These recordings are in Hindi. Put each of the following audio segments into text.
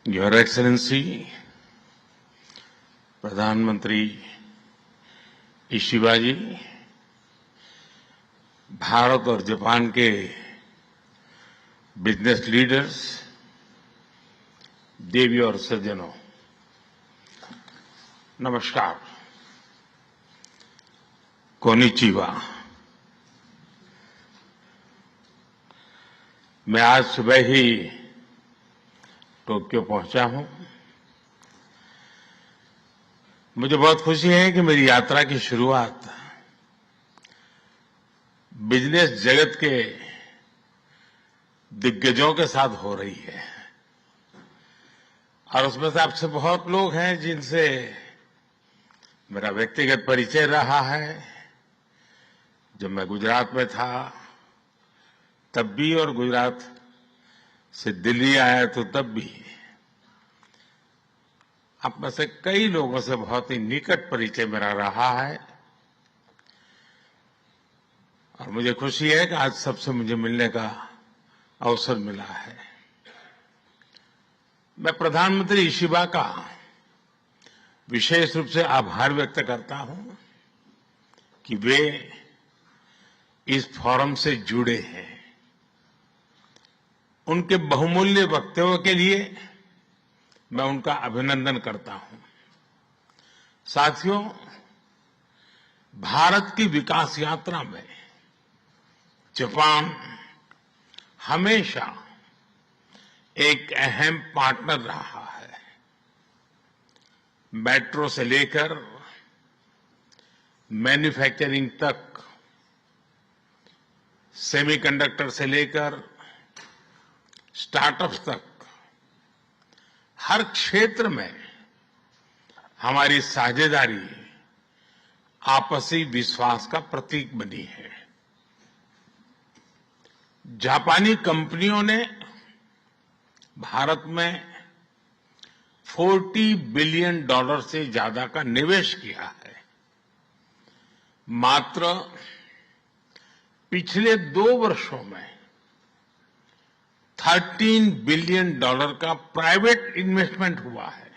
योर एक्सेलेंसी प्रधानमंत्री इशिबा जी, भारत और जापान के बिजनेस लीडर्स, देवी और सज्जनों, नमस्कार। कोनिचिवा। मैं आज सुबह ही टोक्यो पहुंचा हूं। मुझे बहुत खुशी है कि मेरी यात्रा की शुरुआत बिजनेस जगत के दिग्गजों के साथ हो रही है और उसमें से आपसे बहुत लोग हैं जिनसे मेरा व्यक्तिगत परिचय रहा है। जब मैं गुजरात में था तब भी और गुजरात से दिल्ली आया तो तब भी आप में से कई लोगों से बहुत ही निकट परिचय मेरा रहा है और मुझे खुशी है कि आज सबसे मुझे मिलने का अवसर मिला है। मैं प्रधानमंत्री इशिबा का विशेष रूप से आभार व्यक्त करता हूं कि वे इस फोरम से जुड़े हैं। उनके बहुमूल्य वक्तव्य के लिए मैं उनका अभिनंदन करता हूं। साथियों, भारत की विकास यात्रा में जापान हमेशा एक अहम पार्टनर रहा है। मेट्रो से लेकर मैन्युफैक्चरिंग तक, सेमीकंडक्टर से लेकर स्टार्टअप्स तक, हर क्षेत्र में हमारी साझेदारी आपसी विश्वास का प्रतीक बनी है। जापानी कंपनियों ने भारत में $40 बिलियन से ज्यादा का निवेश किया है। मात्र पिछले 2 वर्षों में $13 बिलियन का प्राइवेट इन्वेस्टमेंट हुआ है।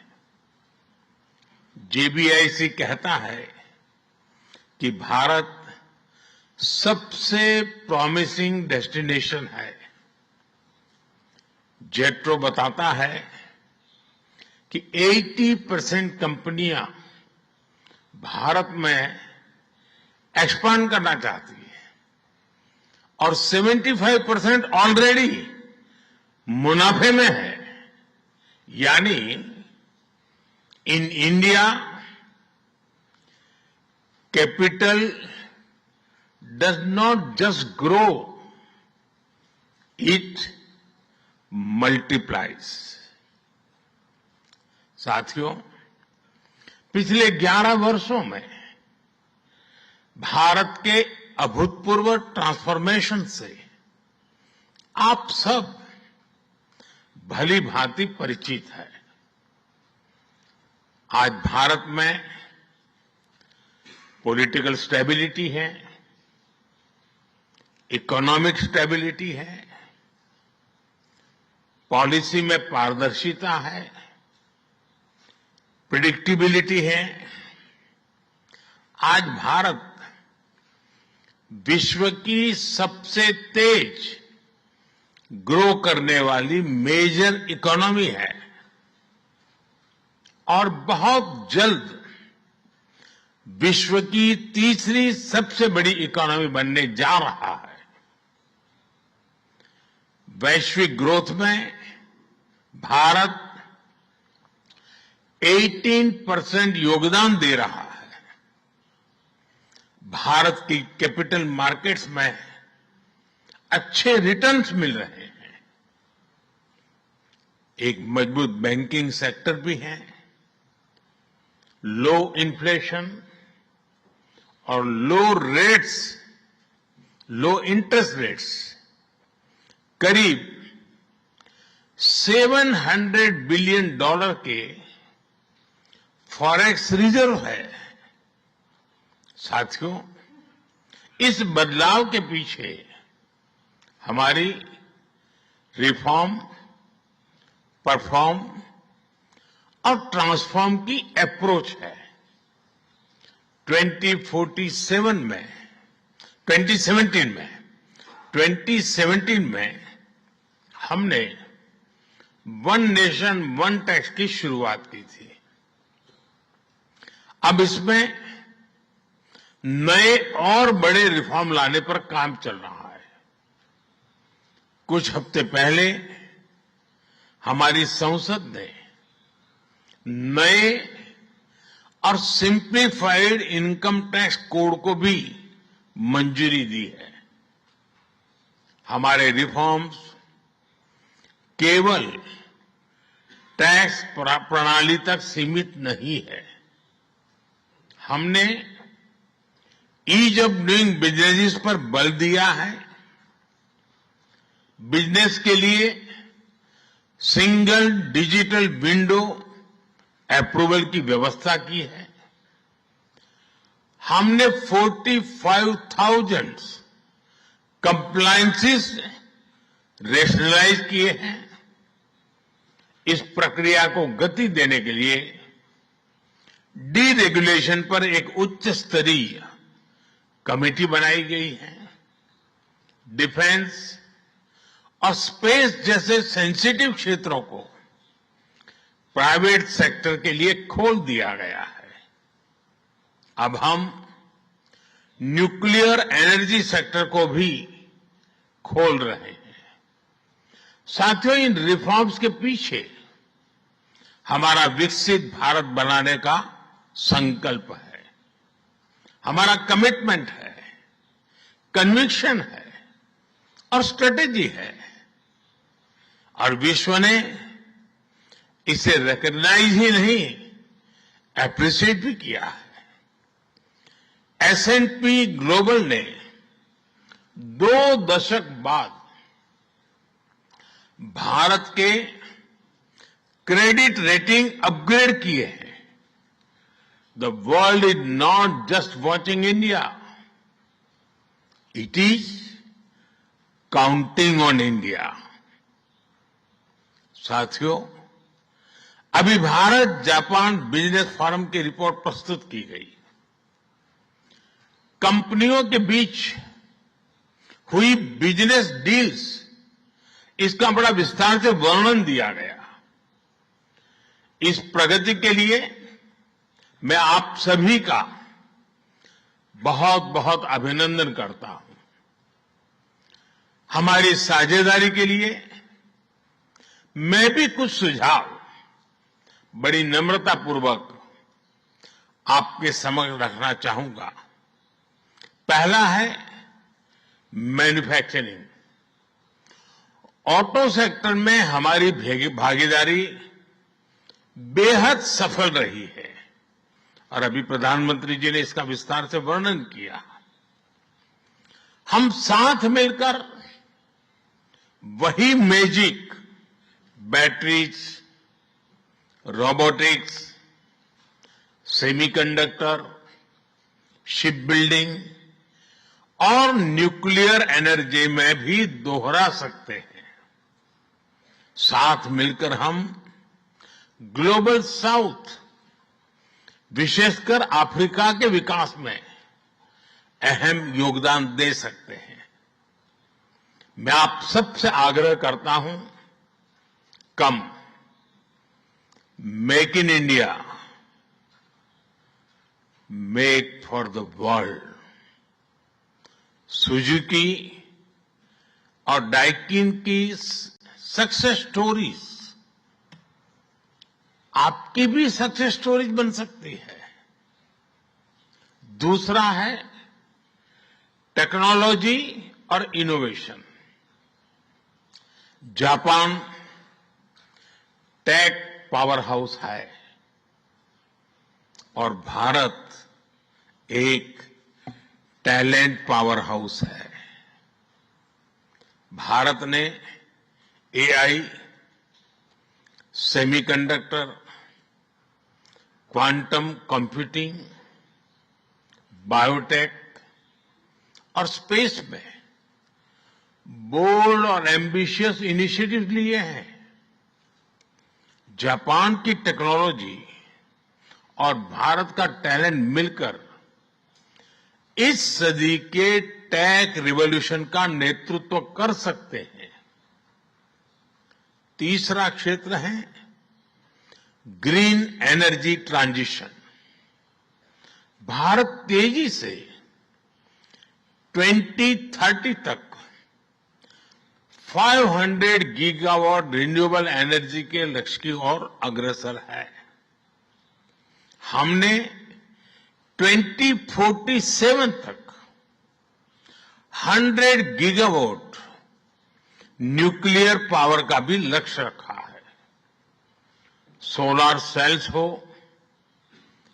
जेबीआईसी कहता है कि भारत सबसे प्रॉमिसिंग डेस्टिनेशन है। जेट्रो बताता है कि 80% कंपनियां भारत में एक्सपांड करना चाहती है और 75% ऑलरेडी मुनाफे में है। यानी in India capital does not just grow, it multiplies. साथियों, पिछले 11 वर्षों में भारत के अभूतपूर्व ट्रांसफॉर्मेशन से आप सब भली भांति परिचित है। आज भारत में पॉलिटिकल स्टेबिलिटी है, इकोनॉमिक स्टेबिलिटी है, पॉलिसी में पारदर्शिता है, प्रिडिक्टिबिलिटी है। आज भारत विश्व की सबसे तेज ग्रो करने वाली मेजर इकोनॉमी है और बहुत जल्द विश्व की तीसरी सबसे बड़ी इकोनॉमी बनने जा रहा है। वैश्विक ग्रोथ में भारत 18% योगदान दे रहा है। भारत की कैपिटल मार्केट्स में अच्छे रिटर्न्स मिल रहे हैं। एक मजबूत बैंकिंग सेक्टर भी है। लो इन्फ्लेशन और लो इंटरेस्ट रेट्स, करीब $700 बिलियन के फॉरेक्स रिजर्व है। साथियों, इस बदलाव के पीछे हमारी रिफॉर्म, परफॉर्म और ट्रांसफॉर्म की अप्रोच है। 2017 में हमने वन नेशन वन टैक्स की शुरुआत की थी। अब इसमें नए और बड़े रिफॉर्म लाने पर काम चल रहा है। कुछ हफ्ते पहले हमारी संसद ने नए और सिंप्लीफाइड इनकम टैक्स कोड को भी मंजूरी दी है। हमारे रिफॉर्म्स केवल टैक्स प्रणाली तक सीमित नहीं है। हमने ईज ऑफ डूइंग बिजनेस पर बल दिया है। बिजनेस के लिए सिंगल डिजिटल विंडो अप्रूवल की व्यवस्था की है। हमने 45,000 कंप्लायंसेस रेशनलाइज किए हैं। इस प्रक्रिया को गति देने के लिए डीरेगुलेशन पर एक उच्च स्तरीय कमेटी बनाई गई है। डिफेंस और स्पेस जैसे सेंसिटिव क्षेत्रों को प्राइवेट सेक्टर के लिए खोल दिया गया है। अब हम न्यूक्लियर एनर्जी सेक्टर को भी खोल रहे हैं। साथियों, इन रिफॉर्म्स के पीछे हमारा विकसित भारत बनाने का संकल्प है, हमारा कमिटमेंट है, कन्विक्शन है और स्ट्रेटेजी है। और विश्व ने इसे रिकॉग्नाइज ही नहीं, एप्रिशिएट भी किया है। S&P ग्लोबल ने 2 दशक बाद भारत के क्रेडिट रेटिंग अपग्रेड किए हैं। The world is not just watching India, it is counting on India. साथियों, अभी भारत जापान बिजनेस फोरम की रिपोर्ट प्रस्तुत की गई। कंपनियों के बीच हुई बिजनेस डील्स, इसका बड़ा विस्तार से वर्णन दिया गया। इस प्रगति के लिए मैं आप सभी का बहुत बहुत अभिनंदन करता हूं। हमारी साझेदारी के लिए मैं भी कुछ सुझाव बड़ी नम्रतापूर्वक आपके समक्ष रखना चाहूंगा। पहला है मैन्युफैक्चरिंग। ऑटो सेक्टर में हमारी भागीदारी बेहद सफल रही है और अभी प्रधानमंत्री जी ने इसका विस्तार से वर्णन किया। हम साथ मिलकर वही magic batteries, robotics, semiconductor, ship building और न्यूक्लियर एनर्जी में भी दोहरा सकते हैं। साथ मिलकर हम ग्लोबल साउथ, विशेषकर अफ्रीका के विकास में अहम योगदान दे सकते हैं। मैं आप सबसे आग्रह करता हूं, कम make in India, make for the world. Suzuki और डाइकिन की सक्सेस स्टोरीज आपकी भी सक्सेस स्टोरीज बन सकती है। दूसरा है टेक्नोलॉजी और innovation. Japan tech power house है और भारत एक टैलेंट पावर हाउस है। भारत ने AI, semiconductor, quantum computing, biotech और स्पेस में बोल्ड और एम्बिशियस इनिशिएटिव लिए हैं। जापान की टेक्नोलॉजी और भारत का टैलेंट मिलकर इस सदी के टेक रिवॉल्यूशन का नेतृत्व कर सकते हैं। तीसरा क्षेत्र है ग्रीन एनर्जी ट्रांजिशन। भारत तेजी से 2030 तक 500 गीगावाट रिन्यूएबल एनर्जी के लक्ष्य की ओर अग्रसर है। हमने 2047 तक 100 गीगावाट न्यूक्लियर पावर का भी लक्ष्य रखा है। सोलर सेल्स हो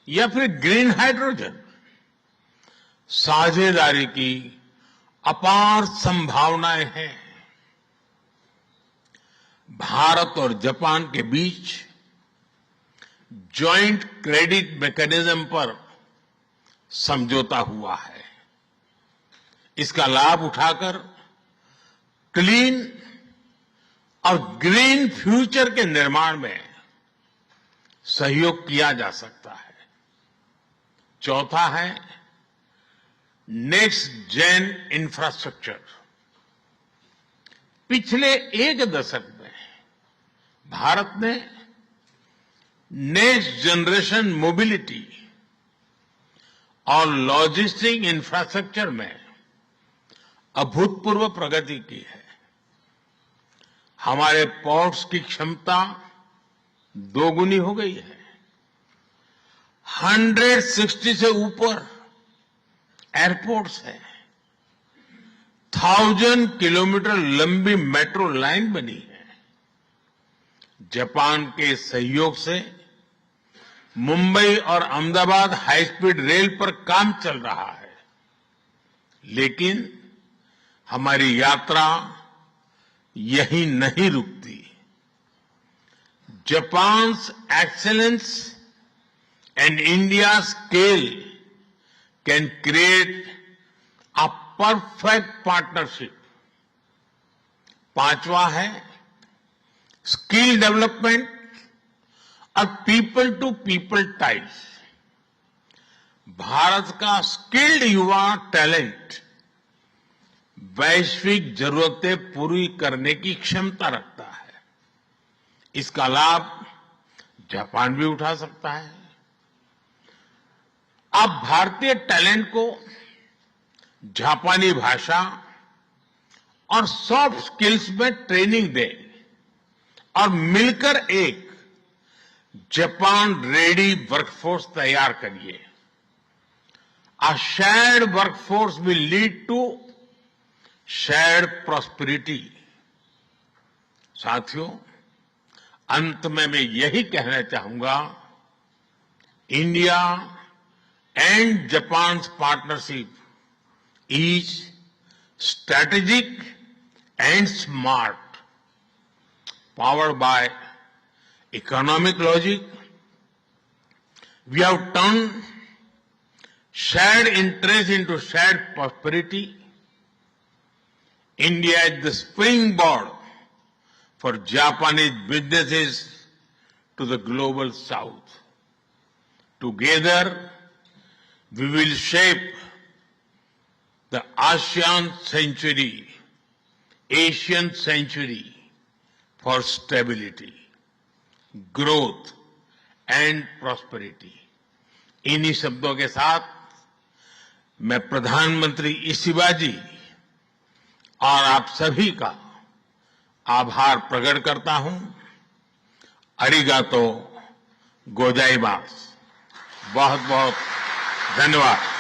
या फिर ग्रीन हाइड्रोजन, साझेदारी की अपार संभावनाएं हैं। भारत और जापान के बीच जॉइंट क्रेडिट मैकेनिज्म पर समझौता हुआ है। इसका लाभ उठाकर क्लीन और ग्रीन फ्यूचर के निर्माण में सहयोग किया जा सकता है। चौथा है नेक्स्ट जेन इंफ्रास्ट्रक्चर। पिछले एक दशक में भारत ने नेक्स्ट जनरेशन मोबिलिटी और लॉजिस्टिक इंफ्रास्ट्रक्चर में अभूतपूर्व प्रगति की है। हमारे पोर्ट्स की क्षमता दोगुनी हो गई है। 160 से ऊपर एयरपोर्ट्स हैं। 1000 किलोमीटर लंबी मेट्रो लाइन बनी है। जापान के सहयोग से मुंबई और अहमदाबाद हाई स्पीड रेल पर काम चल रहा है। लेकिन हमारी यात्रा यहीं नहीं रुकती। Japan's excellence and India scale can create a perfect partnership. पांचवा है स्किल डेवलपमेंट और people to people ties. Bharat का स्किल्ड युवा टैलेंट वैश्विक जरूरतें पूरी करने की क्षमता रखता है। इसका लाभ जापान भी उठा सकता है। आप भारतीय टैलेंट को जापानी भाषा और सॉफ्ट स्किल्स में ट्रेनिंग दें और मिलकर एक जापान रेडी वर्कफोर्स तैयार करिए। A shared workforce will lead to shared prosperity। साथियों, अंत में मैं यही कहना चाहूंगा, India and Japan's partnership is strategic and smart, powered by economic logic. We have turned shared interest into shared prosperity. India is the springboard for Japanese businesses to the global south. Together, we will shape the ASEAN century, Asian century for stability, growth and prosperity। इन्हीं शब्दों के साथ मैं प्रधानमंत्री इशिबा जी और आप सभी का आभार प्रकट करता हूं। अरिगातो गोजाइमास। बहुत बहुत धन्यवाद।